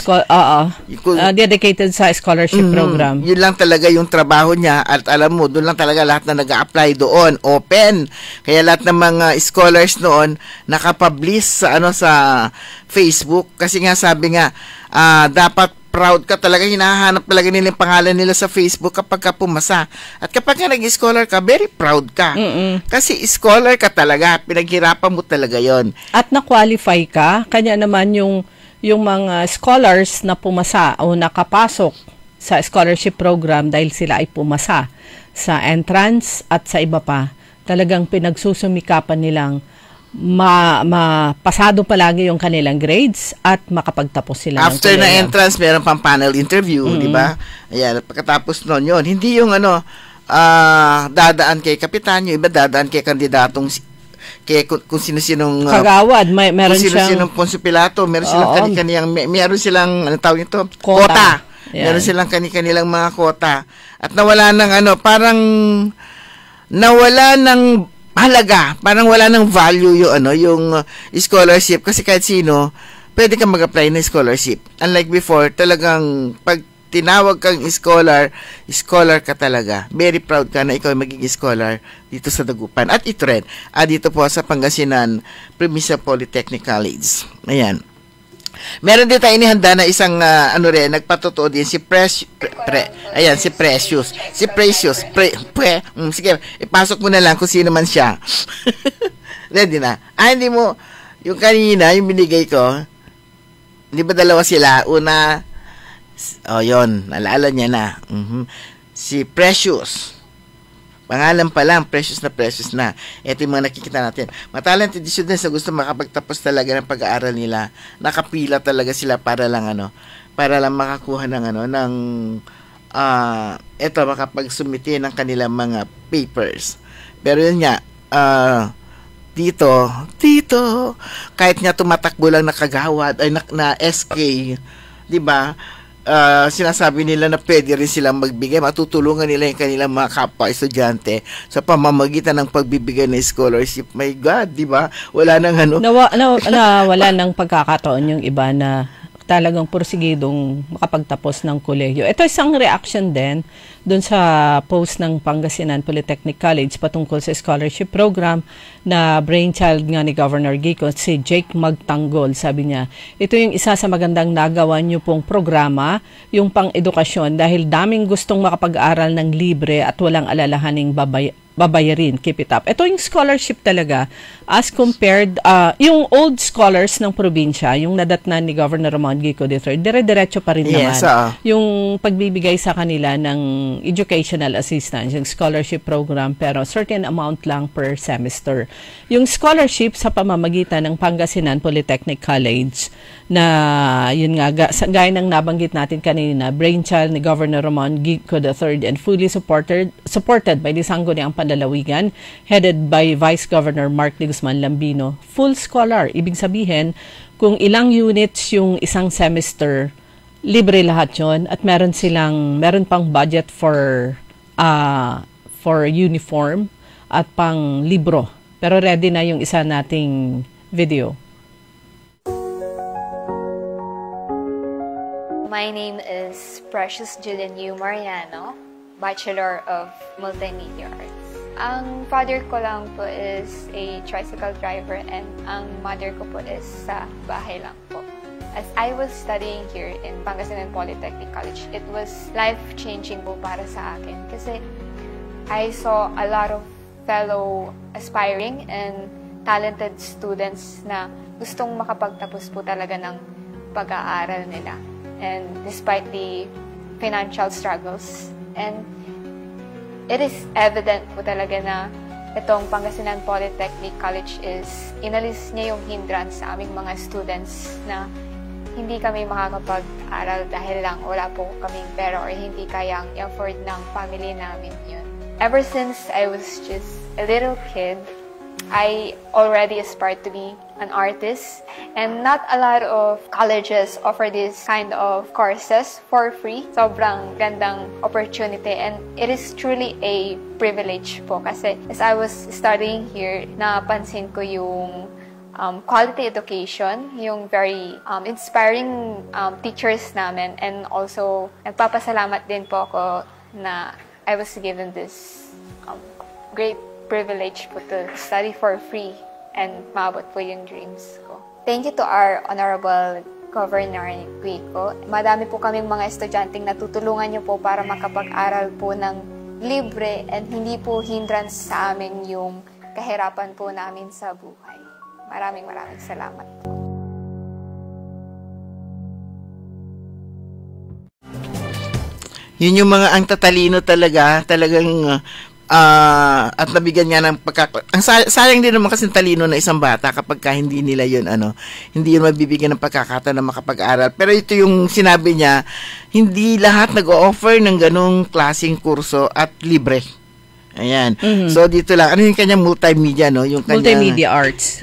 Speaker 6: Dedicated sa scholarship program.
Speaker 18: Yun lang talaga yung trabaho niya, at alam mo, doon lang talaga lahat na nag-a-apply doon, open. Kaya lahat ng mga scholars noon nakapublish sa Facebook, kasi nga sabi nga, dapat proud ka talaga, hinahanap talaga nila yung pangalan nila sa Facebook kapag ka pumasa. At kapag ka nag-scholar ka, very proud ka. Kasi scholar ka talaga, pinaghirapan mo talaga yon.
Speaker 6: At na-qualify ka, kanya naman yung mga scholars na pumasa o nakapasok sa scholarship program dahil sila ay pumasa sa entrance at sa iba pa, talagang pinagsusumikapan nilang pasado palagi yung kanilang grades at makapagtapos sila.
Speaker 18: After na entrance, meron pang panel interview, di ba? Ayan, pagkatapos nun yun, hindi yung dadaan kay kapitan, yung iba dadaan kay kandidatong kung sino-sinong
Speaker 6: kagawad, meron
Speaker 18: sino-sinong Poncio Pilato, meron silang kani-kaniyang meron silang tawag nito, quota. Meron silang kani-kanilang mga quota. At nawala ng parang nawala ng halaga, parang wala ng value yung scholarship, kasi kahit sino pwede kang mag-apply ng scholarship. Unlike before, talagang pag tinawag kang scholar ka talaga. Very proud ka na ikaw ay magiging scholar dito sa Dagupan. At ito rin, dito po sa Pangasinan Provincial Polytechnic College. Ayan. Meron din tayo inihanda na isang nagpatotoo din si Precious. Sige, ipasok mo na lang kung sino man siya. Ready na? Hindi mo, yung kanina, yung binigay ko, di ba dalawa sila? Una, yon, naalala niya na. Si Precious. Pangalan pa lang, precious na. Ito yung mga nakikita natin. Matalented students na gusto makapagtapos talaga ng pag-aaral nila. Nakapila talaga sila para lang makakuha ng makapagsumite ng kanilang mga papers. Pero yun nga, dito, kahit nga tumatakbo lang na kagawad, ay na SK, di ba? sinasabi nila na pwede rin silang magbigay, matutulungan nila yung kanilang mga kapwa estudyante sa pamamagitan ng pagbibigay ng scholarship. My God, di ba? Wala nang ano.
Speaker 6: Wala nang pagkakataon yung iba na talagang porsigidong makapagtapos ng kolehiyo. Ito isang reaction din doon sa post ng Pangasinan Polytechnic College patungkol sa scholarship program na brainchild nga ni Governor Gico, si Jake Magtanggol. Sabi niya, ito yung isa sa magandang nagawa niyo pong programa, yung pang-edukasyon, dahil daming gustong makapag-aral ng libre at walang alalahaning babayarin. Keep it up. Ito yung scholarship talaga as compared, yung old scholars ng probinsya, yung nadatnan ni Governor Ramon Gico III, dire-diretso pa rin naman. Yung pagbibigay sa kanila ng educational assistance, yung scholarship program, pero certain amount lang per semester. Yung scholarship sa pamamagitan ng Pangasinan Polytechnic College na yun nga, gaya ng nabanggit natin kanina, brainchild ni Governor Ramon Gico III and fully supported by the Sangguniang Panlalawigan, headed by Vice Governor Mark de Guzman Lambino. Full scholar, ibig sabihin, kung ilang units yung isang semester, libre lahat yun, at meron pang budget for uniform at pang libro. Pero ready na yung isa nating video.
Speaker 20: My name is Precious Julian U. Mariano, Bachelor of Multimedia Arts. Ang father ko lang po is a tricycle driver and ang mother ko po is sa bahay lang po. As I was studying here in Pangasinan Polytechnic College, it was life-changing po para sa akin kasi I saw a lot of fellow aspiring and talented students na gustong makapagtapos po talaga ng pag-aaral nila. And despite the financial struggles, and it is evident po talaga na itong Pangasinan Polytechnic College is inalis niya yung hindrance sa aming mga students na hindi kami makakapag-aral dahil lang wala po kaming pera or hindi kayang i-afford ng family namin yun. Ever since I was just a little kid, I already aspired to be an artist, and not a lot of colleges offer this kind of courses for free. Sobrang gandang opportunity, and it is truly a privilege po kasi as I was studying here, napansin ko yung quality education, yung very inspiring teachers namin, and also nagpapasalamat din po ako na I was given this great privilege po to study for free and maabot po yung dreams ko. Thank you to our Honorable Governor Gico. Madami po kaming mga estudyanteng natutulungan niyo po para makapag-aral po ng libre and hindi po hindrance sa amin yung kahirapan po namin sa buhay. Maraming salamat po.
Speaker 18: Yun yung mga ang tatalino talagang at nabigyan niya ng ang sayang din naman kasi talino na isang bata kapag hindi nila yun hindi yun mabibigyan ng pagkakataon na makapag-aral. Pero ito yung sinabi niya, hindi lahat nag-o-offer ng ganong klaseng kurso at libre. Ayan. Mm-hmm. So dito lang, ano yung kanyang multimedia, no? Yung kanyang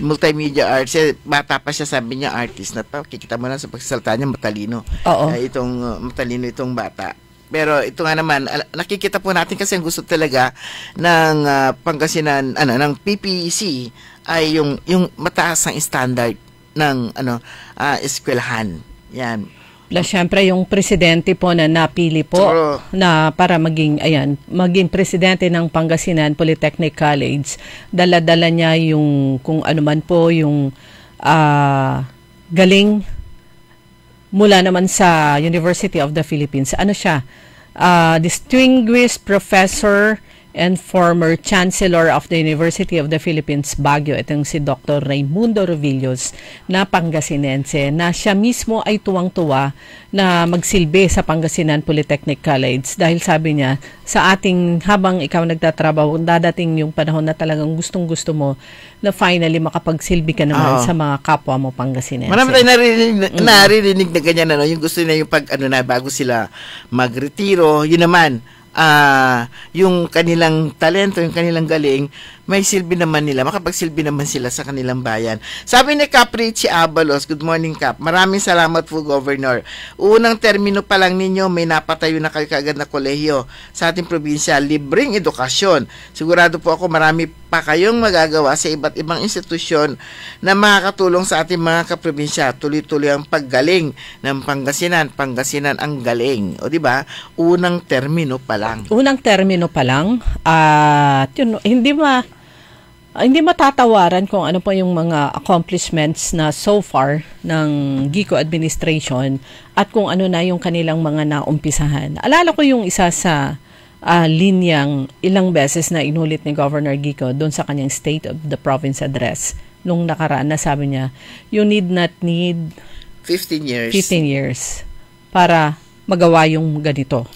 Speaker 18: Multimedia arts. Bata pa siya, sabi niya artist na pa. Kikita mo na sa pagsasalita niya, matalino. Oo. Matalino itong bata. Pero ito nga naman, nakikita po natin kasi ang gusto talaga ng Pangasinan, ng PPC ay yung mataas ang standard ng eskwelahan. Yan.
Speaker 6: Siyempre yung presidente po na napili po na para maging presidente ng Pangasinan Polytechnic College. Dala-dala niya yung kung ano man po yung galing mula naman sa University of the Philippines. Ano siya? Distinguished Professor and former Chancellor of the University of the Philippines, Baguio. Itong si Dr. Raimundo Rovillos na Pangasinense, na siya mismo ay tuwang-tuwa na magsilbi sa Pangasinan Polytechnic College dahil sabi niya, sa ating habang ikaw nagtatrabaho, dadating yung panahon na talagang gustong-gusto mo na finally makapagsilbi ka naman sa mga kapwa mo Pangasinense.
Speaker 18: Marami tayo naririnig na ganyan, yung gusto nila yung bago sila magretiro, yun naman, yung kanilang talento, yung kanilang galing, may silbi naman nila, makapagsilbi naman sila sa kanilang bayan. Sabi ni Cap Richie Abalos, good morning Cap, maraming salamat po Governor. Unang termino pa lang ninyo, may napatayo na kayo kaagad na kolehiyo sa ating probinsya, libreng edukasyon. Sigurado po ako marami pa kayong magagawa sa iba't ibang institusyon na makakatulong sa ating mga kaprobinsya. Tuloy-tuloy ang paggaling ng Pangasinan. Pangasinan ang galing. O di ba? Unang termino pa lang.
Speaker 6: Unang termino pa lang. Yun, hindi matatawaran kung ano pa yung mga accomplishments na so far ng GICO administration at kung ano na yung kanilang mga naumpisahan. Alala ko yung isa sa linyang ilang beses na inulit ni Governor GICO doon sa kanyang State of the Province Address nung nakaraan na sabi niya, you need not need
Speaker 18: 15 years
Speaker 6: para magawa yung ganito.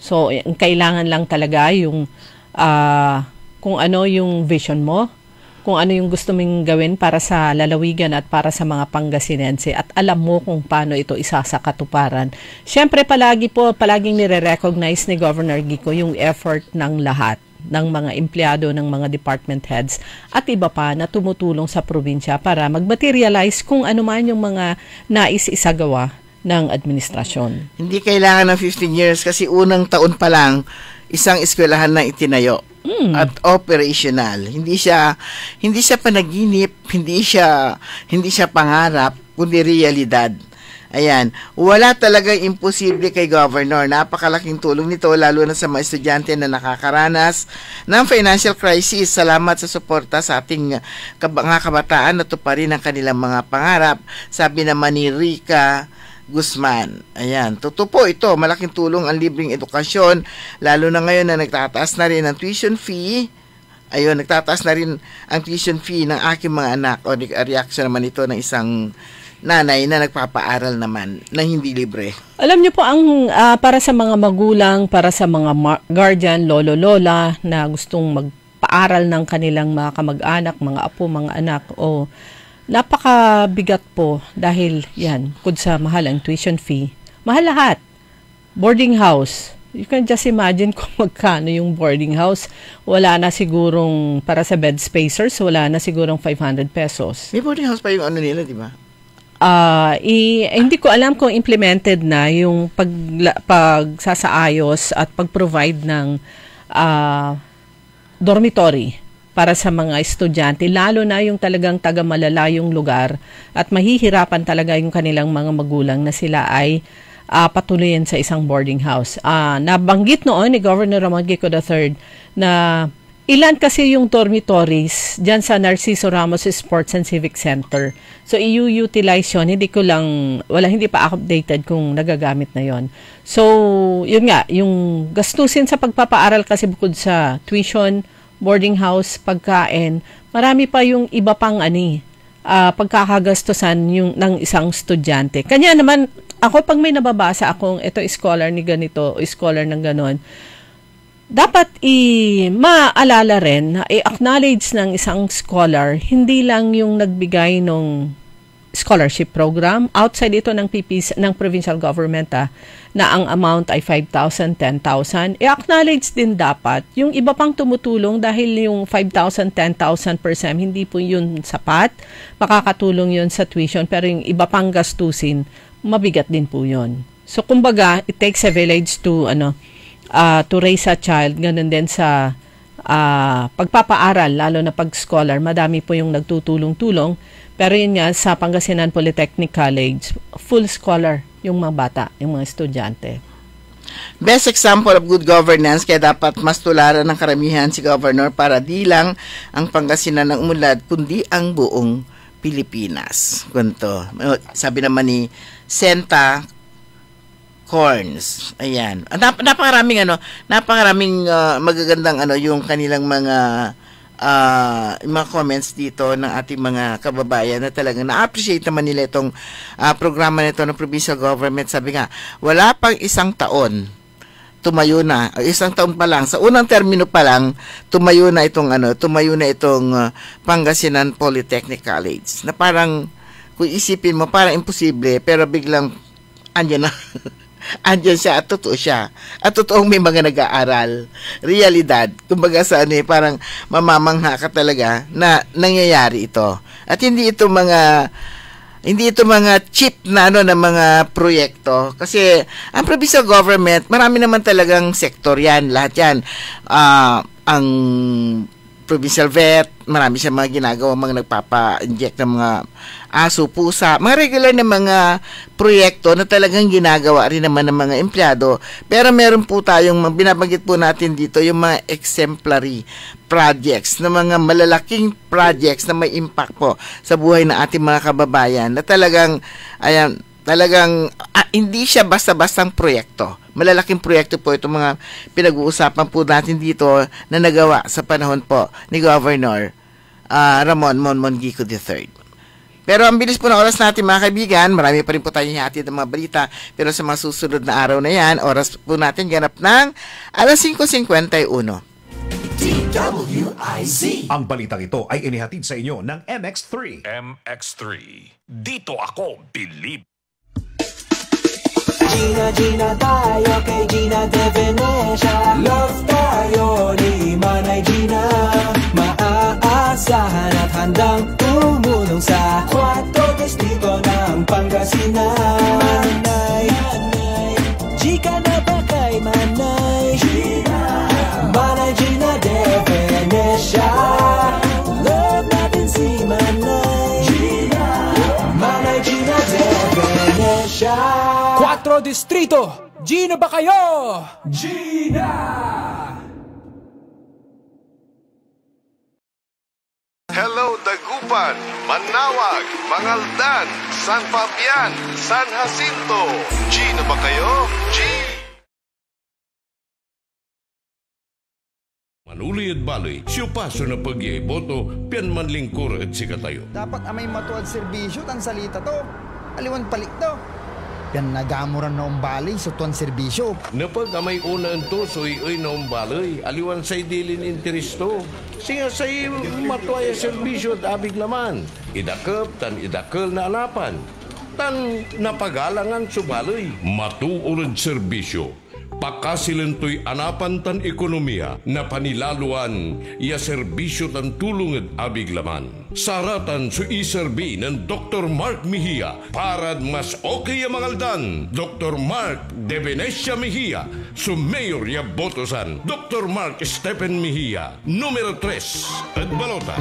Speaker 6: So, ang kailangan lang talaga yung kung ano yung vision mo, kung ano yung gusto mong gawin para sa lalawigan at para sa mga Pangasinense at alam mo kung paano ito isasakatuparan. Siyempre, palaging nire-recognize ni Governor GICO yung effort ng lahat, ng mga empleyado, ng mga department heads at iba pa na tumutulong sa probinsya para mag-materialize kung ano man yung mga nais isagawa ng administrasyon.
Speaker 18: Hindi kailangan ng 15 years kasi unang taon pa lang isang eskwelahan na itinayo at operational. Hindi siya panaginip, hindi siya pangarap, kundi realidad. Ayan, wala talagang imposible kay Governor. Napakalaking tulong nito lalo na sa mga estudyante na nakakaranas ng financial crisis. Salamat sa suporta sa ating mga kabataan na tuparin ang kanilang mga pangarap. Sabi naman ni Rica Guzman. Ayan, totoo po ito. Malaking tulong ang libreng edukasyon, lalo na ngayon na nagtataas na rin ang tuition fee. Ayun, nagtataas na rin ang tuition fee ng aking mga anak. O reaction naman ito ng isang nanay na nagpapaaral naman na hindi libre.
Speaker 6: Alam niyo po, ang para sa mga magulang, para sa mga guardian, lolo-lola na gustong magpaaral ng kanilang mga kamag-anak, mga apo, mga anak, o napakabigat po dahil yan, bukod sa mahal ang tuition fee, mahal lahat. Boarding house. You can just imagine kung magkano yung boarding house. Wala na sigurong, para sa bed spacers, wala na sigurong 500 pesos.
Speaker 18: May boarding house pa yung ano nila, di ba?
Speaker 6: Hindi ko alam kung implemented na yung pagsasaayos at pag-provide ng dormitory para sa mga estudyante, lalo na yung talagang taga-malalayong lugar at mahihirapan talaga yung kanilang mga magulang na sila ay patuloyin sa isang boarding house. Nabanggit noon ni Governor Ramon Gico III na ilan kasi yung dormitories dyan sa Narciso Ramos Sports and Civic Center. So, i-utilize yun. Hindi pa updated kung nagagamit na yon. So, yun nga, yung gastusin sa pagpapaaral kasi bukod sa tuition, boarding house, pagkain, marami pa yung iba pang pagkakagastusan yung ng isang estudyante. Kanya naman, ako pag may nababasa akong ito scholar ni ganito, scholar ng ganon, dapat maalala rin na i-acknowledge ng isang scholar, hindi lang yung nagbigay ng scholarship program, outside ito ng ng provincial government na ang amount ay 5,000, 10,000. I-acknowledge din dapat yung iba pang tumutulong dahil yung 5,000, 10,000 per sem, hindi po yun sapat. Makakatulong yun sa tuition, pero yung iba pang gastusin, mabigat din po yun. So, kumbaga, it takes a village to raise a child. Ganun din sa pagpapaaral, lalo na pag-scholar. Madami po yung nagtutulong-tulong. Pero yun nga, sa Pangasinan Polytechnic College, full scholar yung mga bata, yung mga estudyante.
Speaker 18: Best example of good governance, kaya dapat mas tularan ng karamihan si Governor para di lang ang Pangasinan ang umunlad, kundi ang buong Pilipinas. Ganito. Sabi naman ni Senta Corns. Ayan. Napakaraming magagandang yung kanilang mga comments dito ng ating mga kababayan na talagang na-appreciate naman nila itong programa nito ng provincial government. Sabi nga, wala pang isang taon tumayo na, isang taon pa lang, sa unang termino pa lang, tumayo na itong Pangasinan Polytechnic College. Na parang, kung isipin mo, parang imposible, pero biglang, andyan na. andyan siya at totoo siya. At totoong may mga nag-aaral. Realidad. Kumbaga sa parang mamamangha ka talaga na nangyayari ito. At hindi ito mga cheap na na mga proyekto. Kasi ang provincial government, marami naman talagang sektor yan. Lahat yan. Ang provincial vet, marami siya mga ginagawa, mga nagpapa-inject ng mga aso, pusa, mga regular na mga proyekto na talagang ginagawa rin naman ng mga empleyado. Pero meron po tayong, binabanggit po natin dito, yung mga exemplary projects, na mga malalaking projects na may impact po sa buhay ng ating mga kababayan, na talagang, hindi siya basta-bastang proyekto. Malalaking proyekto po itong mga pinag-uusapan po natin dito na nagawa sa panahon po ni Governor Ramon Mongico III. Pero ang bilis po na oras natin mga kaibigan, marami pa rin po tayong hatid ng mga balita, pero sa mga susunod na araw na yan, oras po natin ganap ng 5:51.
Speaker 17: DWIZ.
Speaker 16: Ang balitang ito ay inihatid sa inyo ng MX3.
Speaker 1: MX3. Dito ako, Believe.
Speaker 3: Gina tayo kay Gina de Venecia. Love tayo ni Manay Gina. Maaasahan at handang tumulong sa 4 distrito ng Pangasinan. Manay, Gika na ba kay Manay Gina? Manay Gina de Venecia. Love natin si Manay Gina. Manay Gina de Venecia.
Speaker 7: 4 distrito, Gina ba kayo? Gina!
Speaker 8: Hello, Dagupan, Manawag, Mangaldan, San Fabian, San Jacinto. Gina ba kayo?
Speaker 21: Manuli at baloy, siyo paso na pag-iiboto, piyan man lingkur at sikatayo.
Speaker 22: Dapat amay matuad serbisyo, tan salita to. Aliwan palik to. Yan nagamuran na umbaloy sa tuwan serbisyo.
Speaker 21: Napag amay una ang tusoy ay na umbaloy, aliwan sa'y dilin interesto. Siya sa'y matuay serbisyo at abig laman. Idakap tan idakal na alapan. Tan napagalangan subaloy. Matuurad serbisyo. Pakasilentoy anapan tan ekonomiya na panilaluan iya serbisyo tan tulunged abig laman. Saratan su iserbi ng Dr. Mark Mejia parad mas okay ang mangaldan. Dr. Mark de Venecia Mejia, su mayor ya botosan. Dr. Mark Stephen Mejia, numero 3, at Balota.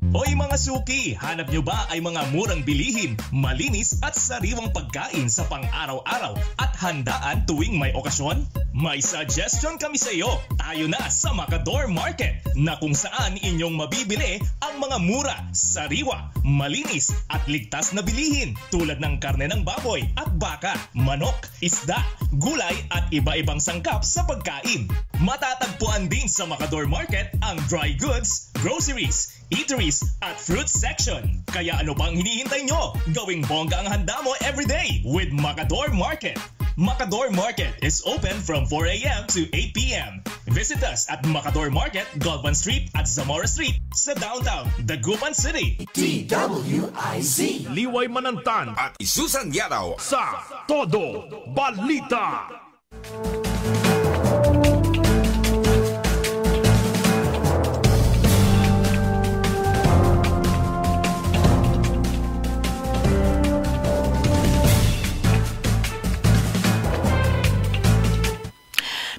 Speaker 9: Hoy mga suki, hanap nyo ba ay mga murang bilihin, malinis at sariwang pagkain sa pang-araw-araw at handaan tuwing may okasyon? May suggestion kami sa iyo. Tayo na sa Macador Market na kung saan inyong mabibili ang mga mura, sariwa, malinis at ligtas na bilihin tulad ng karne ng baboy at baka, manok, isda, gulay at iba-ibang sangkap sa pagkain. Matatagpuan din sa Macador Market ang dry goods, groceries, eateries at fruit section. Kaya ano pang hinihintay nyo? Gawing bongga ang handa mo everyday with Macador Market. Macador Market is open from 4 a.m. to 8 p.m. Visit us at Macador Market, Galvan Street at Zamora Street sa downtown Dagupan City.
Speaker 17: DWIZ.
Speaker 16: Liway Manantan
Speaker 17: at Isusan Yaraw
Speaker 16: sa Todo Balita.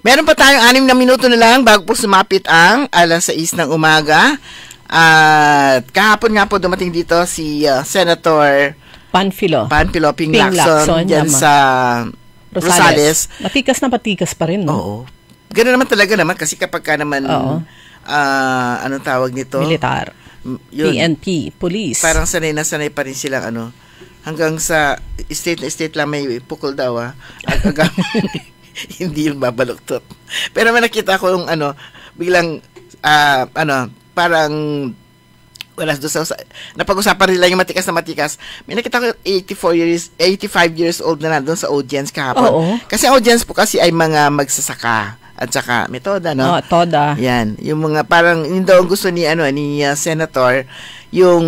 Speaker 18: Meron pa tayong 6 na minuto na lang bago po sumapit ang 6:00 ng umaga. At kahapon nga po dumating dito si Senator
Speaker 6: Panfilo
Speaker 18: Ping Lacson dyan sa Rosales.
Speaker 6: Matikas na matikas pa rin, no?
Speaker 18: Oo. Ganoon naman talaga naman kasi kapag ka naman anong tawag nito?
Speaker 6: Militar.
Speaker 18: Yun,
Speaker 6: PNP, police.
Speaker 18: Parang sanay na sanay pa rin silang hanggang sa state na state lang may pukol daw hindi yung babaluktot. Pero may nakita ko yung biglang parang wala doon sa napag-usapan nila yung matikas na matikas. May nakita ko 85 years old na doon sa audience kahapon.
Speaker 6: Oo.
Speaker 18: Kasi ang audience po kasi ay mga magsasaka at saka metoda, no?
Speaker 6: Toda.
Speaker 18: Yan, yung mga parang yun daw ang gusto ni Senator, yung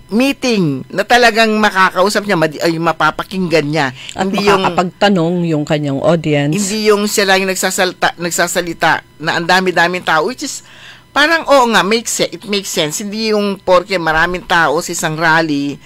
Speaker 18: meeting na talagang makakausap niya, ay mapapakinggan niya.
Speaker 6: At
Speaker 18: hindi yung
Speaker 6: makakapagtanong yung kanyang audience.
Speaker 18: Hindi yung siya lang yung nagsasalita na ang dami-daming tao, which is parang it makes sense. Hindi yung porke maraming tao sa isang rally,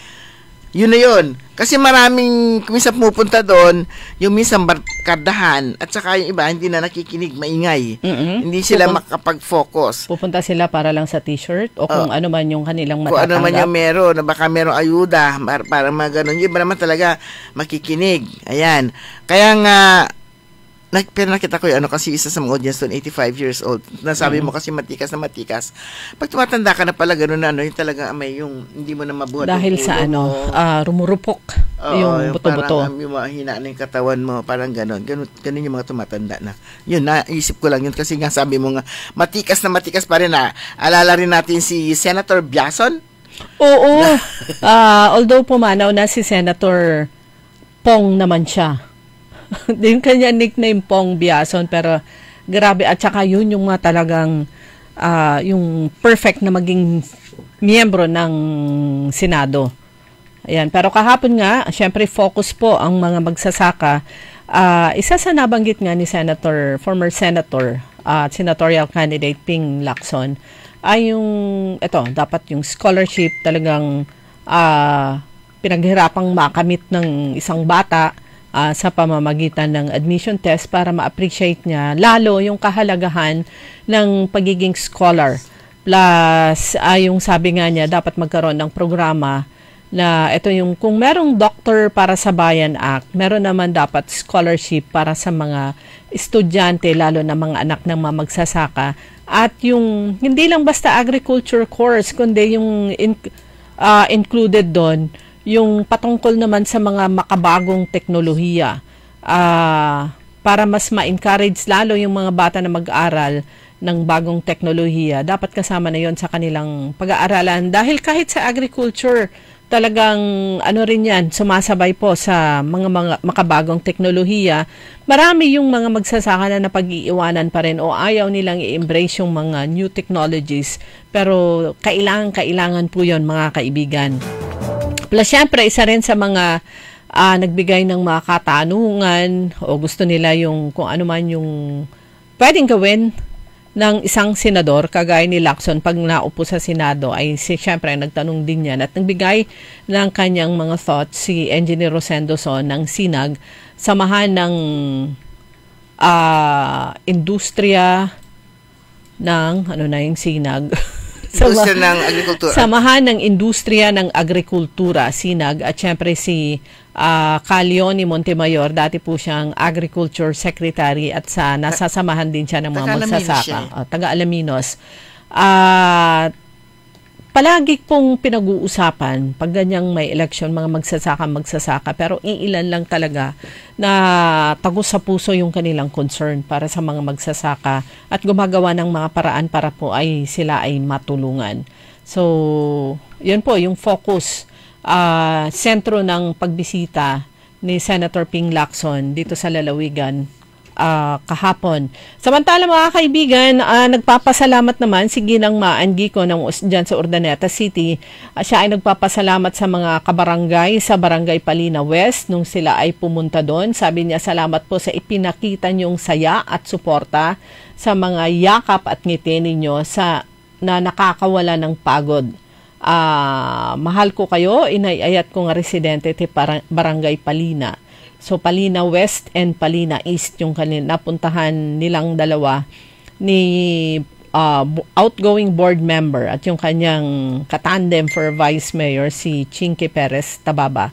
Speaker 18: yun na yun. Kasi maraming minsan pumupunta doon, yung minsan barkadahan, at saka yung iba hindi na nakikinig, maingay. Hindi sila makapag-focus.
Speaker 6: Pupunta sila para lang sa t-shirt o kung ano man yung kanilang matatanggap.
Speaker 18: Kung ano man yung meron, na baka merong ayuda, para mga ganun. Yung iba naman talaga makikinig. Ayan. Kaya nga, pero nakita ko yung kasi isa sa mga audience doon, 85 years old. Nasabi mo kasi matikas na matikas. Pag tumatanda ka na pala, gano'n na, yung talaga yung hindi mo na mabuhat.
Speaker 6: Dahil sa rumurupok yung buto-buto.
Speaker 18: Parang yung mahina na yung katawan mo, parang gano'n. Gano'n yung mga tumatanda na. Yun, naisip ko lang yun kasi nga sabi mo nga, matikas na matikas pa rin na. Alala rin natin si Senator Biason.
Speaker 6: Oo. Although pumanaw na si Senator Pong naman siya. Yung kanya nickname Pong Biason, pero grabe, at saka yun yung mga talagang yung perfect na maging miyembro ng Senado. Ayan, pero kahapon nga, syempre focus po ang mga magsasaka. Isa sa nabanggit nga ni former Senator, senatorial candidate Ping Lacson, ay dapat yung scholarship talagang pinaghirapang makamit ng isang bata sa pamamagitan ng admission test para ma-appreciate niya lalo yung kahalagahan ng pagiging scholar. Plus, yung sabi nga niya, dapat magkaroon ng programa na ito yung kung merong Doctor para sa Bayan Act, meron naman dapat scholarship para sa mga estudyante, lalo na mga anak ng mga magsasaka. At yung hindi lang basta agriculture course, kundi yung included doon, yung patungkol naman sa mga makabagong teknolohiya para mas ma-encourage lalo yung mga bata na mag-aral ng bagong teknolohiya. Dapat kasama na yon sa kanilang pag-aaralan. Dahil kahit sa agriculture, talagang rin yan, sumasabay po sa mga makabagong teknolohiya. Marami yung mga magsasaka na napag-iiwanan pa rin o ayaw nilang i-embrace yung mga new technologies. Pero kailangan po yon mga kaibigan. Plus, syempre, isa rin sa mga nagbigay ng mga katanungan o gusto nila yung kung ano man yung pwedeng gawin ng isang senador, kagaya ni Lacson, pag naupo sa Senado, ay syempre nagtanong din yan at nagbigay ng kanyang mga thoughts si Engineer Rosendo Son ng SINAG, samahan ng industriya ng, yung SINAG?
Speaker 18: Ng agrikultura.
Speaker 6: Samahan ng Industriya ng Agrikultura, SINAG, at syempre si Calioni Montemayor, dati po siyang Agriculture Secretary at nasasamahan din siya ng mga magsasaka. Taga-Alaminos. Palagi pong pinag-uusapan pag ganyang may election, mga magsasaka, pero iilan lang talaga na tagus sa puso yung kanilang concern para sa mga magsasaka at gumagawa ng mga paraan para po sila ay matulungan. So, yun po yung focus, sentro ng pagbisita ni Senator Ping Lacson dito sa Lalawigan kahapon. Samantala mga kaibigan, nagpapasalamat naman si Ginang Maangiko dyan sa Urdaneta City. Siya ay nagpapasalamat sa mga kabarangay sa Barangay Palina West nung sila ay pumunta doon. Sabi niya, salamat po sa ipinakita niyong saya at suporta sa mga yakap at ngiti ninyo na nakakawala ng pagod. Mahal ko kayo, inayayat ko nga residente ti Barangay Palina. So, Palina West and Palina East yung napuntahan nilang dalawa ni outgoing board member at yung kanyang katandem for Vice Mayor si Chinky Perez Tababa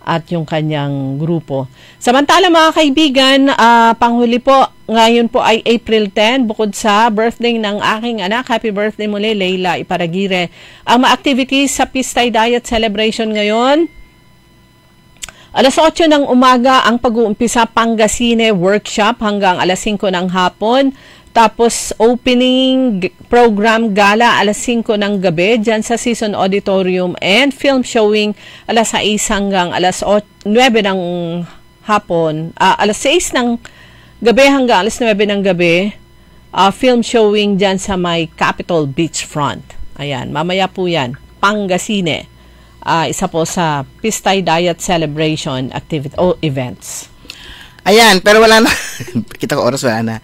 Speaker 6: at yung kanyang grupo. Samantala mga kaibigan, panghuli po, ngayon po ay April 10, bukod sa birthday ng aking anak, happy birthday muli, Leila Iparagire. Ang mga activities sa Pistay Diet Celebration ngayon, alas 8 ng umaga ang pag-uumpisa Pangasine Workshop hanggang alas 5 ng hapon. Tapos opening program gala alas 5 ng gabi dyan sa Season Auditorium and film showing alas 6 hanggang alas 9 ng hapon. Alas 6 ng gabi hanggang alas 9 ng gabi. Film showing dyan sa may Capitol Beachfront. Ayan, mamaya po yan. Pangasine. Isa po sa Pistay Diet Celebration activity o events.
Speaker 18: Ayan, pero wala na. Kita ko oras, wala na.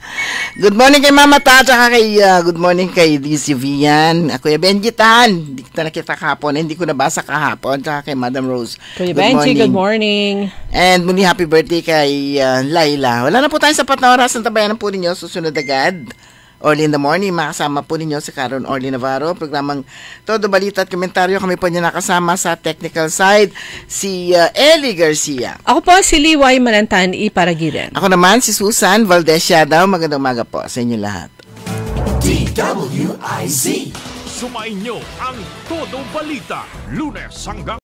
Speaker 18: Good morning kay Mama Ta, tsaka kay, good morning kay DC Vian. Kuya Benji Tan, hindi kita nakita kahapon, hindi ko nabasa kahapon, tsaka kay Madam Rose.
Speaker 6: Kuya Benji, good morning.
Speaker 18: And muli happy birthday kay Laila. Wala na po tayong sapat na oras, tabayan po ninyo, susunod agad. Early in the morning, makasama po ninyo si Karen Orly Navarro. Programang Todo Balita at Komentaryo. Kami po niya nakasama sa technical side, si Ellie Garcia.
Speaker 6: Ako po si Liway Malantan, Iparagiren.
Speaker 18: Ako naman si Susan Valdez Yadaw. Magandang umaga po sa inyo lahat.
Speaker 17: DWIZ.
Speaker 5: Sumainyo ang Todo Balita, Lunes hanggang